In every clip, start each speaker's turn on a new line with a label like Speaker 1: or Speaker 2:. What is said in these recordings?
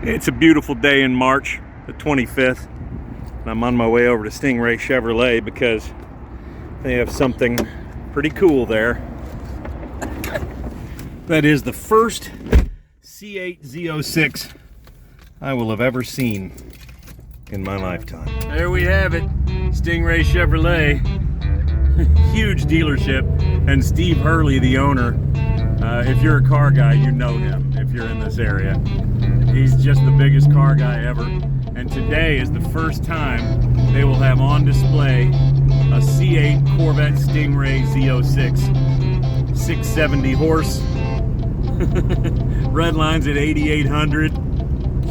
Speaker 1: It's a beautiful day in March, the 25th, and I'm on my way over to Stingray Chevrolet because they have something pretty cool there. That is the first C8 Z06 I will have ever seen in my lifetime. There we have it, Stingray Chevrolet. Huge dealership, and Steve Hurley, the owner. If you're a car guy, you know him if you're in this area. He's just the biggest car guy ever. And today is the first time they will have on display a C8 Corvette Stingray Z06. 670 horse. Red lines at 8,800.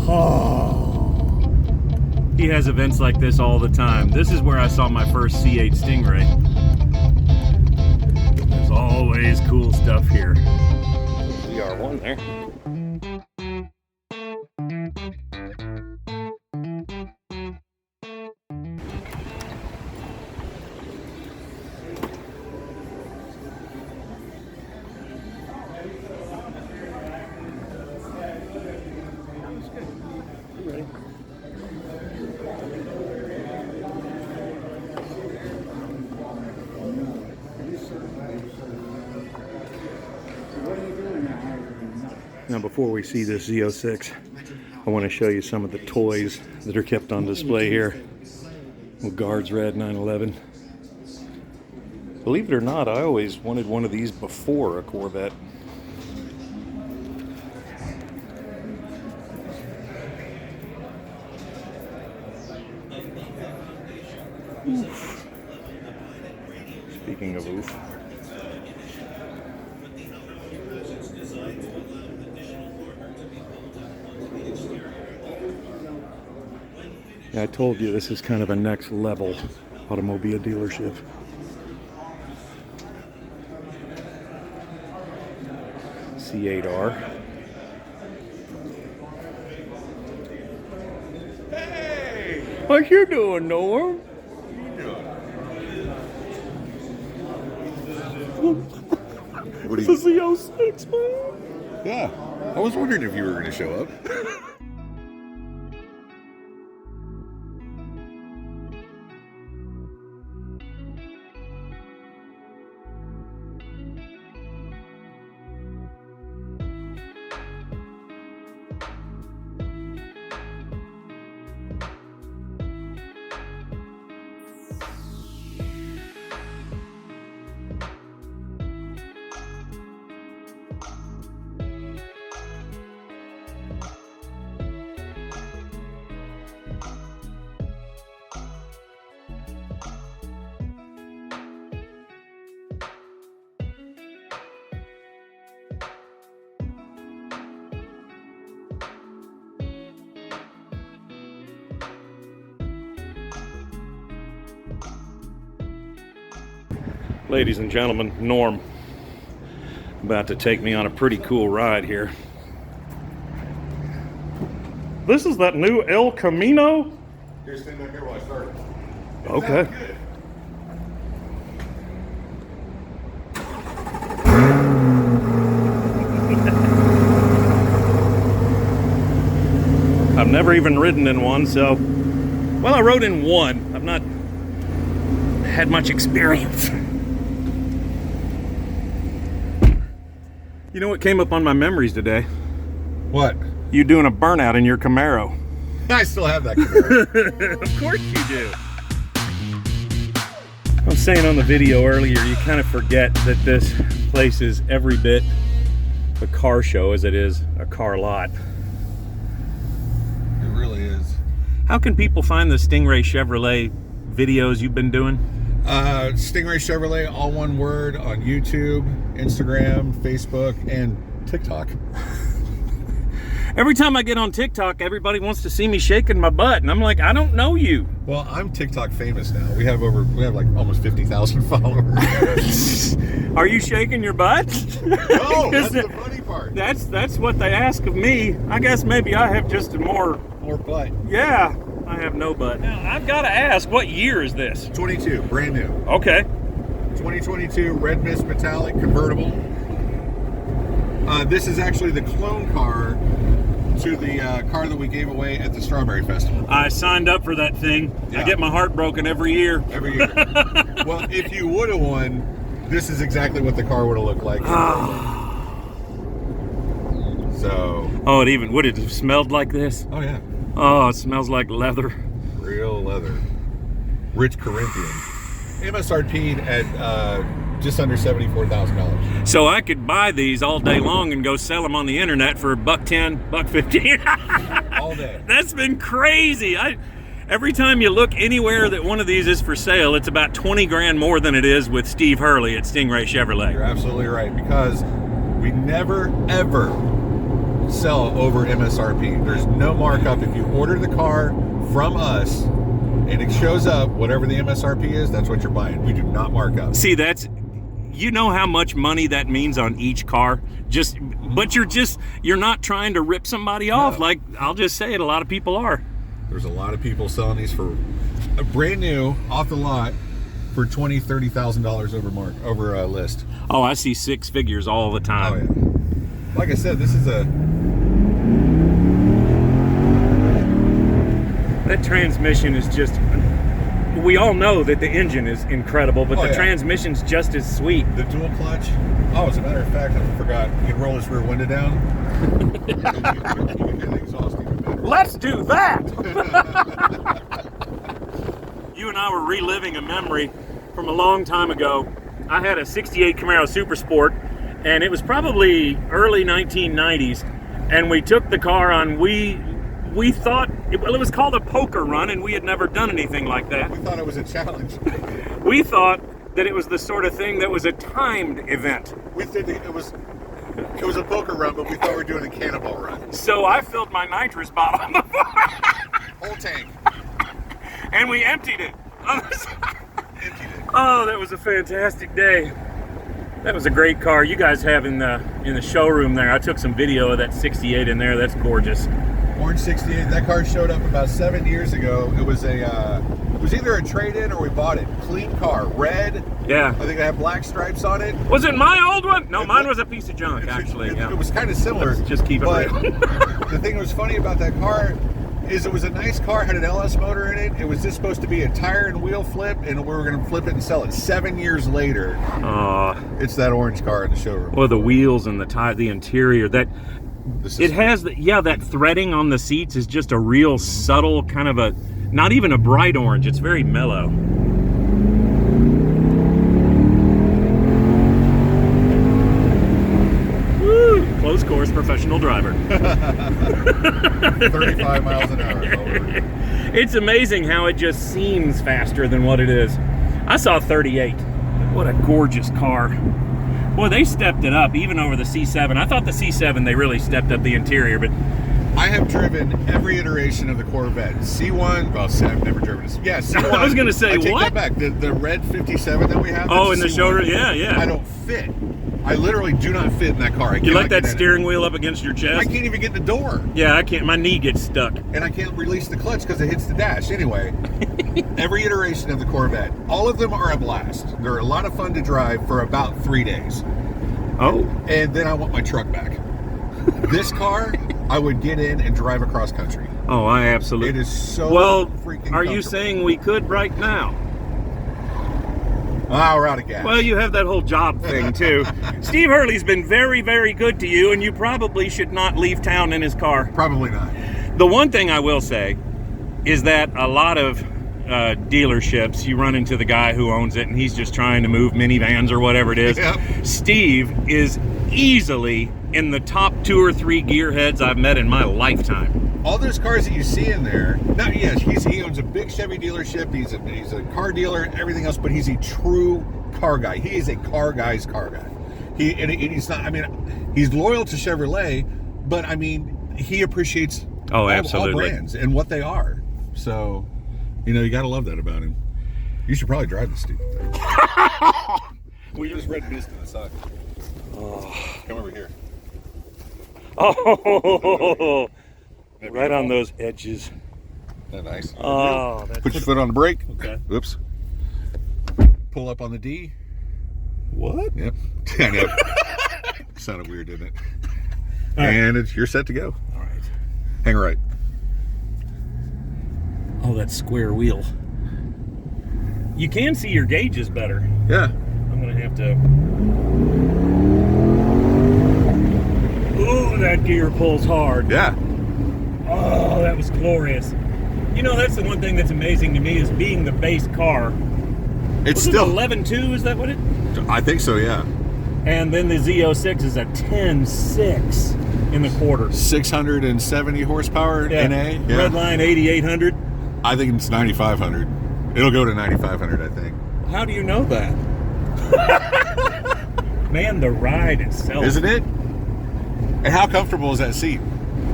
Speaker 1: Oh. He has events like this all the time. This is where I saw my first C8 Stingray. There's always cool stuff here. VR1 there. Now before we see this Z06, I want to show you some of the toys that are kept on display here. With Guards Red 911. Believe it or not, I always wanted one of these before a Corvette. Oof. Speaking of oof. Yeah, I told you this is kind of a next level automobile dealership. C8R. Hey! What you doing, Norm?
Speaker 2: What are you?
Speaker 1: This is the Z06, man.
Speaker 2: Yeah, I was wondering if you were going to show up.
Speaker 1: Ladies and gentlemen, Norm about to take me on a pretty cool ride here. This is that new El Camino?
Speaker 2: Here, stand back here while I start it.
Speaker 1: Okay. I've never even ridden in one, so, well, I rode in one. I've not had much experience. You know what came up on my memories today?
Speaker 2: What?
Speaker 1: You doing a burnout in your Camaro.
Speaker 2: I still have that Camaro.
Speaker 1: Of course you do. I was saying on the video earlier, you kind of forget that this place is every bit a car show as it is a car lot.
Speaker 2: It really is.
Speaker 1: How can people find the Stingray Chevrolet videos you've been doing?
Speaker 2: Stingray Chevrolet, all one word, on YouTube, Instagram, Facebook, and TikTok.
Speaker 1: Every time I get on TikTok, everybody wants to see me shaking my butt, and I'm like, I don't know you.
Speaker 2: Well, I'm TikTok famous now. We have like almost 50,000 followers.
Speaker 1: Are you shaking your butt?
Speaker 2: No, that's the funny part.
Speaker 1: That's what they ask of me. I guess maybe I have just a more
Speaker 2: butt.
Speaker 1: Yeah, I have no butt. Now, I've got to ask, what year is this?
Speaker 2: 22, brand new.
Speaker 1: Okay.
Speaker 2: 2022 Red Mist Metallic convertible. This is actually the clone car to the car that we gave away at the Strawberry Festival.
Speaker 1: I signed up for that thing.
Speaker 2: Yeah.
Speaker 1: I get my heart broken every year.
Speaker 2: Every year. Well, if you would have won, this is exactly what the car would have looked like. So.
Speaker 1: Oh, would it have smelled like this?
Speaker 2: Oh yeah.
Speaker 1: Oh, it smells like leather.
Speaker 2: Real leather. Rich Corinthian. MSRP'd at just under $74,000.
Speaker 1: So I could buy these all day long and go sell them on the internet for $1.10, $1.15.
Speaker 2: All day.
Speaker 1: That's been crazy. Every time you look anywhere that one of these is for sale, it's about 20 grand more than it is with Steve Hurley at Stingray Chevrolet.
Speaker 2: You're absolutely right, because we never, ever sell over MSRP. There's no markup. If you order the car from us and it shows up, whatever the MSRP is, that's what you're buying. We do not mark up.
Speaker 1: See, you know how much money that means on each car? But you're not trying to rip somebody off. Like, I'll just say it, a lot of people are.
Speaker 2: There's a lot of people selling these for a brand new, off the lot, for $20,000, $30,000 over a list.
Speaker 1: Oh, I see six figures all the time.
Speaker 2: Oh, yeah. Like I said, this is
Speaker 1: that transmission is just, we all know that the engine is incredible, but the transmission's just as sweet.
Speaker 2: The dual clutch. Oh, as a matter of fact, I forgot. You can roll this rear window down. You can get the exhaust even better.
Speaker 1: Let's do that! You and I were reliving a memory from a long time ago. I had a 68 Camaro Super Sport, and it was probably early 1990s, and we took the car on, we thought, it was called a poker run, and we had never done anything like that.
Speaker 2: We thought it was a challenge.
Speaker 1: We thought that it was the sort of thing that was a timed event.
Speaker 2: We think it was a poker run, but we thought we were doing a cannonball run.
Speaker 1: So I filled my nitrous bottle before.
Speaker 2: Whole tank.
Speaker 1: And we emptied it.
Speaker 2: Emptied it.
Speaker 1: Oh, that was a fantastic day. That was a great car. You guys have in the showroom there. I took some video of that 68 in there. That's gorgeous.
Speaker 2: Orange 68. That car showed up about 7 years ago. It was either a trade-in or we bought it. Clean car, red.
Speaker 1: Yeah.
Speaker 2: I think it had black stripes on it.
Speaker 1: Was it my old one? No, mine was a piece of junk, actually.
Speaker 2: It was kind of similar.
Speaker 1: Let's just keep it real.
Speaker 2: The thing that was funny about that car is it was a nice car, had an LS motor in it. It was just supposed to be a tire and wheel flip, and we were going to flip it and sell it. 7 years later, it's that orange car in the showroom.
Speaker 1: Well, the wheels and the tire, the interior, that threading on the seats is just a real subtle kind of not even a bright orange. It's very mellow. Woo! Close course professional driver.
Speaker 2: 35 miles an hour.
Speaker 1: It's amazing how it just seems faster than what it is. I saw 38. What a gorgeous car. Boy, they stepped it up even over the C7. I thought the C7, they really stepped up the interior, but
Speaker 2: I have driven every iteration of the Corvette. C1, well, I've never driven it. Yeah, C1.
Speaker 1: I was going to say,
Speaker 2: I take
Speaker 1: what?
Speaker 2: that back. The red 57 that we have.
Speaker 1: Oh, in the showroom? Yeah.
Speaker 2: I don't fit. I literally do not fit in that car.
Speaker 1: You like that steering wheel up against your chest?
Speaker 2: I can't even get in the door.
Speaker 1: Yeah, I can't. My knee gets stuck.
Speaker 2: And I can't release the clutch because it hits the dash. Anyway, every iteration of the Corvette, all of them are a blast. They're a lot of fun to drive for about 3 days.
Speaker 1: Oh.
Speaker 2: And then I want my truck back. This car, I would get in and drive across country.
Speaker 1: Oh, I absolutely.
Speaker 2: It is so freaking
Speaker 1: are you saying we could right now?
Speaker 2: We're out of gas.
Speaker 1: Well, you have that whole job thing, too. Steve Hurley's been very, very good to you, and you probably should not leave town in his car.
Speaker 2: Probably not.
Speaker 1: The one thing I will say is that a lot of dealerships, you run into the guy who owns it, and he's just trying to move minivans or whatever it is.
Speaker 2: Yep.
Speaker 1: Steve is easily in the top 2 or 3 gearheads I've met in my lifetime.
Speaker 2: All those cars that you see in there, now, yes, he owns a big Chevy dealership, he's a car dealer, everything else, but he's a true car guy. He is a car guy's car guy. He's not, I mean, he's loyal to Chevrolet, but I mean, he appreciates all brands and what they are. So, you got to love that about him. You should probably drive this stupid thing. We just red mist to the side.
Speaker 1: Oh.
Speaker 2: Come over here.
Speaker 1: Oh, right on those edges.
Speaker 2: Isn't that nice?
Speaker 1: Oh,
Speaker 2: put your foot on the brake.
Speaker 1: Okay.
Speaker 2: Oops. Pull up on the D.
Speaker 1: What?
Speaker 2: Yep. I know. Sounded weird, didn't it? And you're set to go.
Speaker 1: All right.
Speaker 2: Hang right.
Speaker 1: Oh, that square wheel. You can see your gauges better.
Speaker 2: Yeah.
Speaker 1: I'm gonna have to. Ooh, that gear pulls hard.
Speaker 2: Yeah.
Speaker 1: Oh, that was glorious. You know, that's the one thing that's amazing to me is being the base car.
Speaker 2: It's
Speaker 1: Was
Speaker 2: still
Speaker 1: 11.2, is that what it?
Speaker 2: I think so, yeah.
Speaker 1: And then the Z06 is a 10.6 in the quarter.
Speaker 2: 670 horsepower
Speaker 1: Yeah.
Speaker 2: NA. Yeah.
Speaker 1: Red line 8,800.
Speaker 2: I think it's 9,500. It'll go to 9,500, I think.
Speaker 1: How do you know that? Man, the ride itself.
Speaker 2: Isn't it? And how comfortable is that seat?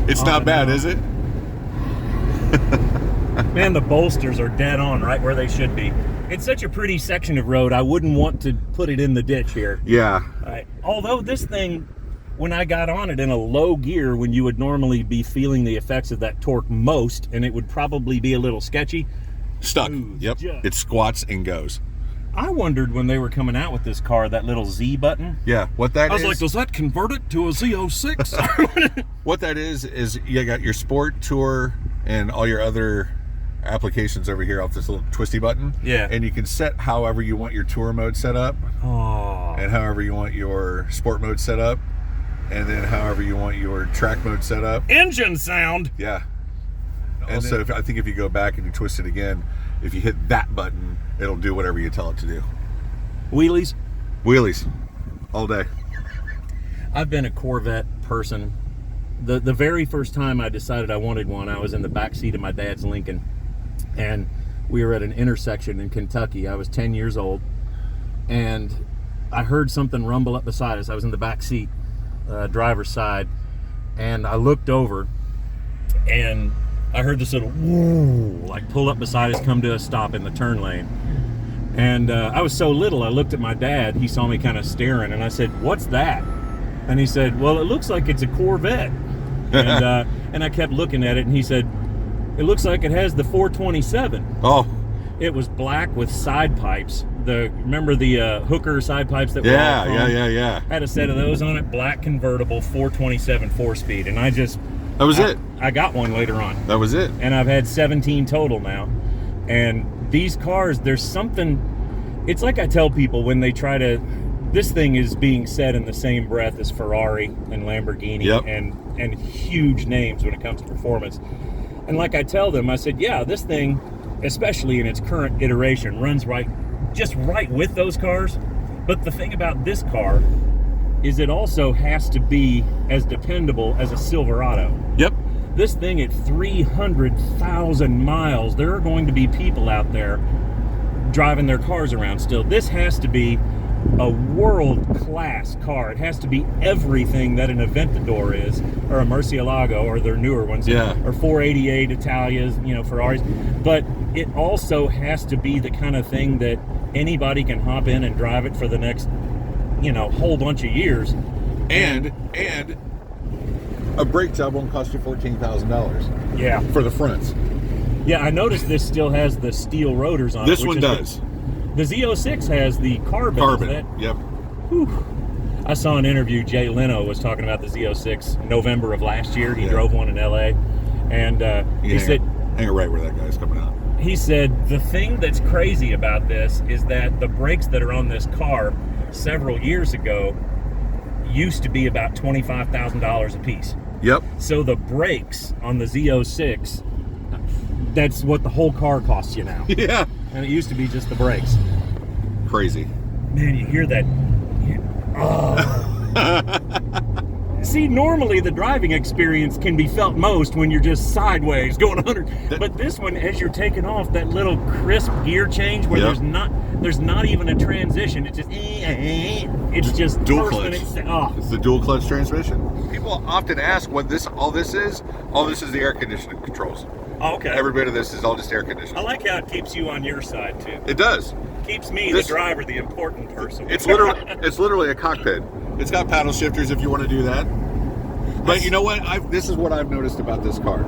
Speaker 2: It's not bad, is it?
Speaker 1: Man, the bolsters are dead on right where they should be. It's such a pretty section of road, I wouldn't want to put it in the ditch here.
Speaker 2: Yeah.
Speaker 1: Although this thing, when I got on it in a low gear, when you would normally be feeling the effects of that torque most, and it would probably be a little sketchy.
Speaker 2: Stuck.
Speaker 1: Smooth.
Speaker 2: Yep.
Speaker 1: Just-
Speaker 2: It squats and goes.
Speaker 1: I wondered when they were coming out with this car, that little Z button.
Speaker 2: Yeah. What that
Speaker 1: I was
Speaker 2: is.
Speaker 1: like, does that convert it to a Z06?
Speaker 2: What that is you got your sport, tour, and all your other applications over here off this little twisty button.
Speaker 1: Yeah.
Speaker 2: And you can set however you want your tour mode set up,
Speaker 1: Oh.
Speaker 2: and however you want your sport mode set up, and then however you want your track mode set up.
Speaker 1: Engine sound.
Speaker 2: Yeah. And so I think if you go back and you twist it again, if you hit that button, it'll do whatever you tell it to do.
Speaker 1: Wheelies.
Speaker 2: Wheelies. All day.
Speaker 1: I've been a Corvette person. The very first time I decided I wanted one, I was in the back seat of my dad's Lincoln, and we were at an intersection in Kentucky. I was 10 years old, and I heard something rumble up beside us. I was in the back seat, driver's side, and I looked over, and I heard this little whoo, like pull up beside us, come to a stop in the turn lane. And I was so little, I looked at my dad. He saw me kind of staring, and I said, "What's that?" And he said, "Well, it looks like it's a Corvette." And I kept looking at it, and he said, "It looks like it has the 427."
Speaker 2: Oh.
Speaker 1: It was black with side pipes. Remember the hooker side pipes that were all chrome?
Speaker 2: Yeah.
Speaker 1: Had a set of those on it, black convertible, 427 4-speed, and
Speaker 2: That was it.
Speaker 1: I got one later on.
Speaker 2: That was it.
Speaker 1: And I've had 17 total now. And these cars, there's something, it's like I tell people when they try to, this thing is being said in the same breath as Ferrari and Lamborghini.
Speaker 2: Yep.
Speaker 1: and huge names when it comes to performance. And like I tell them, I said, yeah, this thing, especially in its current iteration, runs just right with those cars. But the thing about this car is it also has to be as dependable as a Silverado.
Speaker 2: Yep.
Speaker 1: This thing at 300,000 miles, there are going to be people out there driving their cars around still. This has to be a world-class car. It has to be everything that an Aventador is, or a Murcielago, or their newer ones,
Speaker 2: Yeah.
Speaker 1: or 488 Italias, Ferraris. But it also has to be the kind of thing that anybody can hop in and drive it for the next, whole bunch of years.
Speaker 2: And a brake job won't cost you $14,000
Speaker 1: Yeah.
Speaker 2: for the fronts.
Speaker 1: Yeah, I noticed this still has the steel rotors on it.
Speaker 2: This one does.
Speaker 1: The Z06 has the carbon.
Speaker 2: Yep.
Speaker 1: I saw an interview. Jay Leno was talking about the Z06 November of last year. He drove one in LA, and he said,
Speaker 2: "Hang it right where that guy's coming out."
Speaker 1: He said the thing that's crazy about this is that the brakes that are on this car several years ago used to be about $25,000 a piece.
Speaker 2: Yep.
Speaker 1: So the brakes on the Z06, that's what the whole car costs you now.
Speaker 2: Yeah.
Speaker 1: And it used to be just the brakes.
Speaker 2: Crazy.
Speaker 1: Man, you hear that? See, normally the driving experience can be felt most when you're just sideways going 100. But this one, as you're taking off, that little crisp gear change where there's not even a transition. It's just
Speaker 2: dual
Speaker 1: first
Speaker 2: clutch.
Speaker 1: and
Speaker 2: It's the dual clutch transmission. People often ask what all this is. All this is the air conditioning controls.
Speaker 1: Oh, okay.
Speaker 2: Every bit of this is all just air conditioning.
Speaker 1: I like how it keeps you on your side too.
Speaker 2: It does.
Speaker 1: Keeps me,
Speaker 2: This-
Speaker 1: the driver, the important person.
Speaker 2: It's literally a cockpit. It's got paddle shifters if you want to do that. But you know what? This is what I've noticed about this car.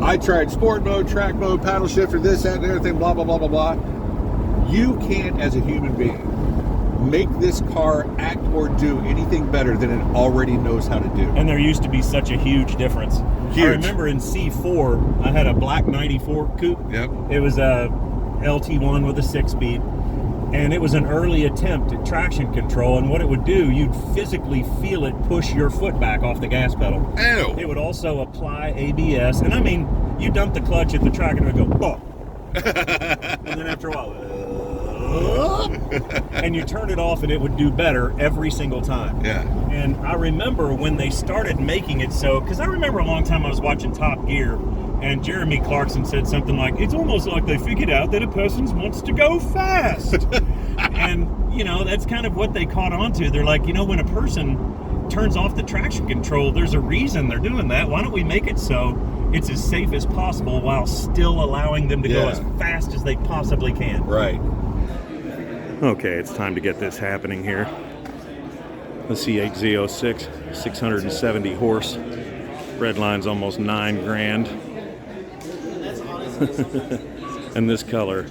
Speaker 2: I tried sport mode, track mode, paddle shifter, this, that, and everything, blah, blah, blah, blah, blah. You can't, as a human being, make this car act or do anything better than it already knows how to do.
Speaker 1: And there used to be such a huge difference. I remember in C4, I had a black 94 coupe.
Speaker 2: Yep.
Speaker 1: It was a LT1 with a 6-speed. And it was an early attempt at traction control, and what it would do, you'd physically feel it push your foot back off the gas pedal.
Speaker 2: Ew.
Speaker 1: It would also apply ABS, and I mean, you dump the clutch at the track and it would go, oh. And then after a while, and you turn it off and it would do better every single time.
Speaker 2: Yeah.
Speaker 1: And I remember when they started making it so, because I remember a long time I was watching Top Gear, and Jeremy Clarkson said something like, it's almost like they figured out that a person wants to go fast. And, you know, that's kind of what they caught on to. They're like, you know, when a person turns off the traction control, there's a reason they're doing that. Why don't we make it so it's as safe as possible while still allowing them to go as fast as they possibly can?
Speaker 2: Right.
Speaker 1: Okay, it's time to get this happening here. The C8 Z06, 670 horse. Red line's almost $9,000. And this color,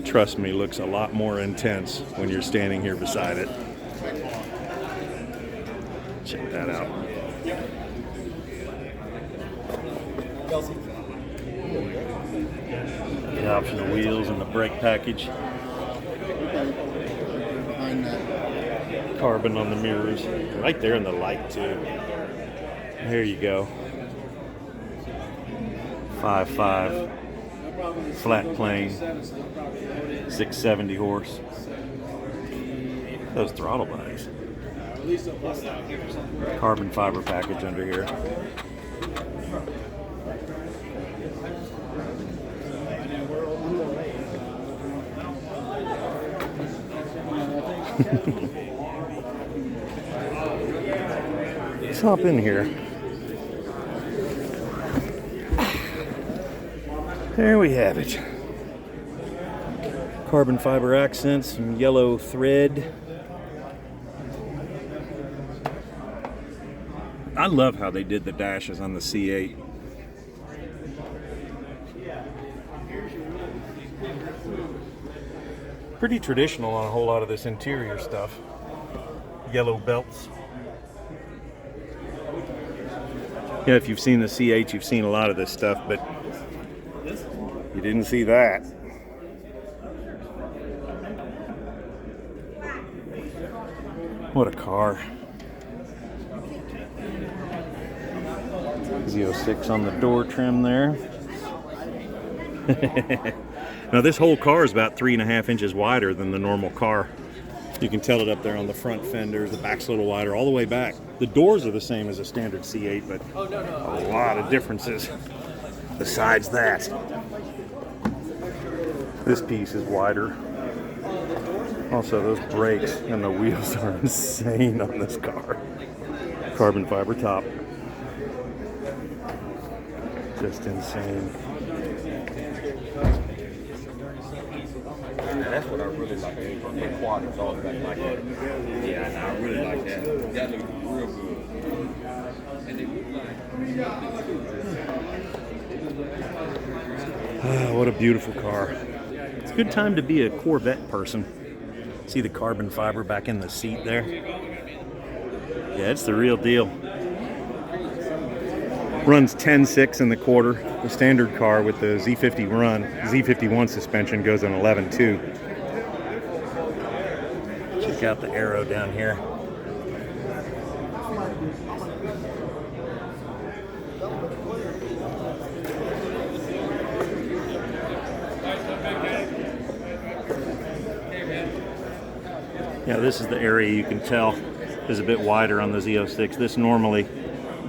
Speaker 1: trust me, looks a lot more intense when you're standing here beside it. Check that out. The optional wheels and the brake package. Carbon on the mirrors. Right there in the light too. There you go. 5.5 flat plane, 670 horse. Those throttle bodies. Carbon fiber package under here. Let's hop in here. There we have it. Carbon fiber accents, some yellow thread. I love how they did the dashes on the C8. Pretty traditional on a whole lot of this interior stuff. Yellow belts. Yeah, if you've seen the C8, you've seen a lot of this stuff, but you didn't see that. What a car. Z06 on the door trim there. Now this whole car is about 3.5 inches wider than the normal car. You can tell it up there on the front fenders, the back's a little wider, all the way back. The doors are the same as a standard C8, but a lot of differences besides that. This piece is wider. Also, those brakes and the wheels are insane on this car. Carbon fiber top. Just insane.
Speaker 3: That's what I really like. The quad is all back like that. Yeah, I really like that. That looks real good. And they look like.
Speaker 1: What a beautiful car. It's a good time to be a Corvette person. See the carbon fiber back in the seat there? Yeah, it's the real deal. Runs 10.6 in the quarter. The standard car with the Z51 suspension goes on 11.2. Check out the aero down here. Yeah, this is the area you can tell is a bit wider on the Z06. This normally,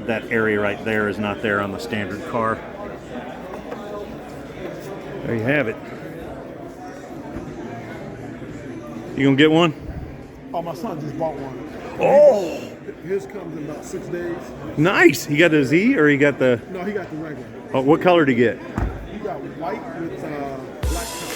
Speaker 1: that area right there is not there on the standard car. There you have it. You gonna get one?
Speaker 4: Oh, my son just bought one.
Speaker 1: Oh!
Speaker 4: His comes in about 6 days.
Speaker 1: Nice! He got the Z or he got the...
Speaker 4: No, he got the regular.
Speaker 1: Oh, what color did he get?
Speaker 4: He got white with black top.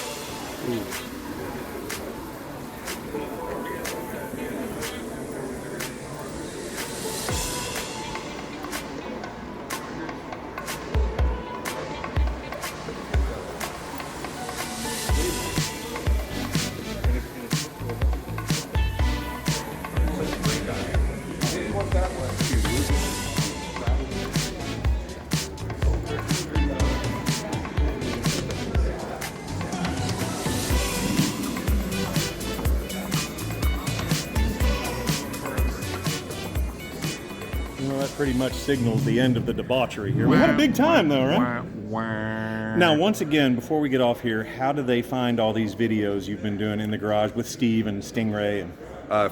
Speaker 1: pretty much signals the end of the debauchery here. We had a big time though, right? Now, once again, before we get off here, how do they find all these videos you've been doing in the garage with Steve and Stingray? And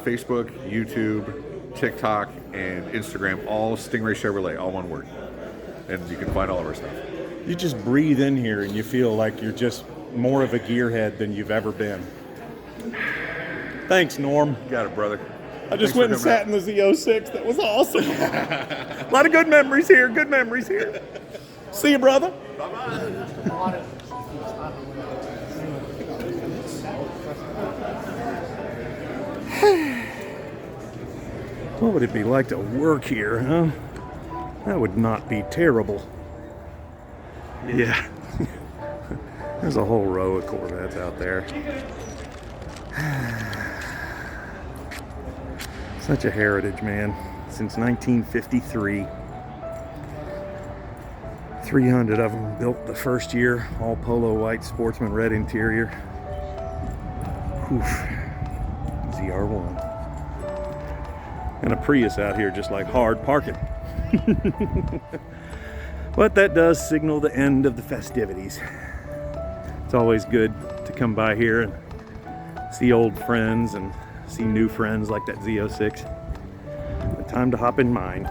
Speaker 2: Facebook, YouTube, TikTok, and Instagram, all Stingray Chevrolet, all one word. And you can find all of our stuff.
Speaker 1: you just breathe in here and you feel like you're just more of a gearhead than you've ever been. Thanks, Norm.
Speaker 2: You got it, brother.
Speaker 1: I just went and sat in the Z06. That was awesome. A lot of good memories here. Good memories here. See you, brother. Bye-bye. What would it be like to work here, huh? That would not be terrible. Yeah. There's a whole row of Corvettes out there. Such a heritage, man. Since 1953. 300 of them built the first year. All polo white, sportsman red interior. Oof. ZR1. And a Prius out here just like hard parking. But that does signal the end of the festivities. It's always good to come by here and see old friends and see new friends like that Z06. But time to hop in mine.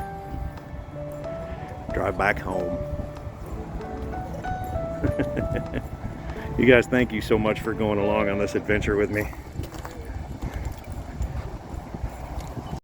Speaker 1: Drive back home. You guys, thank you so much for going along on this adventure with me.